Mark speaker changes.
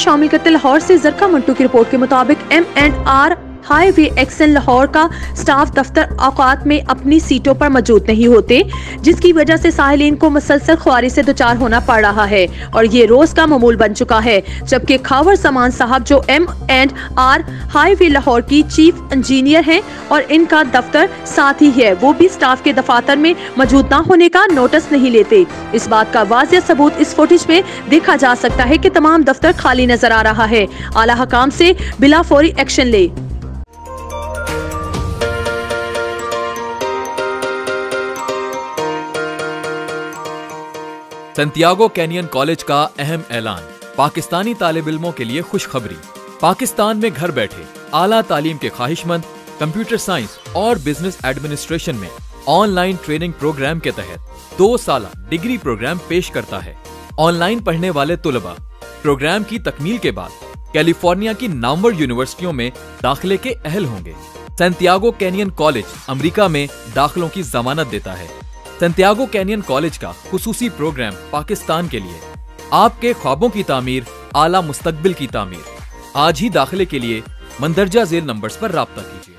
Speaker 1: शामिल करते लाहौर से जरका मंटू की रिपोर्ट के मुताबिक M&R हाईवे एक्शन लाहौर का स्टाफ दफ्तर औकात में अपनी सीटों पर मौजूद नहीं होते, जिसकी वजह से साहिलीन को मुसलसल ख्वारी से दुचार होना पड़ रहा है और ये रोज का मामूल बन चुका है। जबकि खावर समान साहब जो M&R हाईवे लाहौर की चीफ इंजीनियर हैं और इनका दफ्तर साथ ही है, वो भी स्टाफ के दफातर में मौजूद न होने का नोटिस नहीं लेते। इस बात का वाज़ेह सबूत इस फुटेज में देखा जा सकता है कि तमाम दफ्तर खाली नजर आ रहा है। आला हकाम से बिला फौरी एक्शन ले।
Speaker 2: सैंटियागो कैनियन कॉलेज का अहम ऐलान, पाकिस्तानी तालिब इल्मों के लिए खुशखबरी। पाकिस्तान में घर बैठे आला तालीम के ख्वाहिशमंद कंप्यूटर साइंस और बिजनेस एडमिनिस्ट्रेशन में ऑनलाइन ट्रेनिंग प्रोग्राम के तहत 2 साला डिग्री प्रोग्राम पेश करता है। ऑनलाइन पढ़ने वाले तुलबा प्रोग्राम की तकमील के बाद कैलिफोर्निया की नामवर यूनिवर्सिटियों में दाखिले के अहल होंगे। सैंटियागो कैनियन कॉलेज अमेरिका में दाखिलों की जमानत देता है। सैंटियागो कैनियन कॉलेज का खुसूसी प्रोग्राम पाकिस्तान के लिए, आपके ख्वाबों की तामीर, आला मुस्तकबिल की तामीर। आज ही दाखिले के लिए मंदरजा झेल नंबर्स पर राब्ता कीजिए।